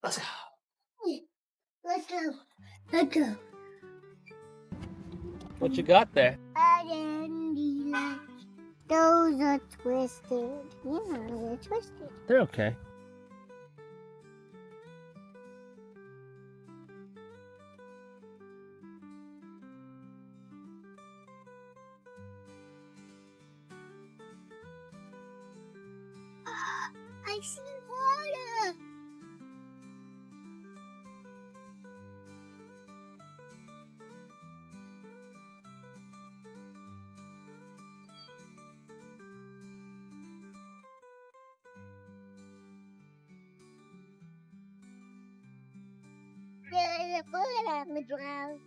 Let's go. Let's go. Let's go. What you got there? Candy lights. Those are twisted. Yeah, they're twisted. They're okay. I see water. There's a bullet on the ground.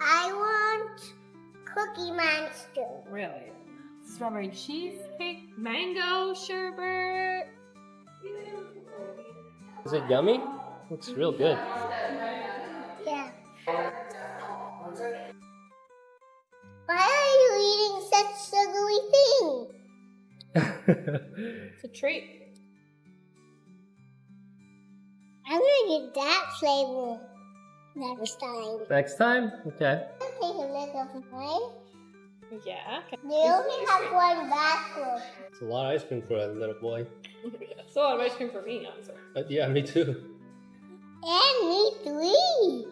I want Cookie Monster. Really? Strawberry cheesecake, mango sherbet. Is it yummy? Looks real good. Yeah. Why are you eating such sugary thing? It's a treat. I'm gonna get that flavor next time. Next time? Okay. I'll take a look of mine. Yeah. They only have one bathroom. It's a lot of ice cream for a little boy. That's a lot of ice cream for me, honestly. Yeah, me too. And me three.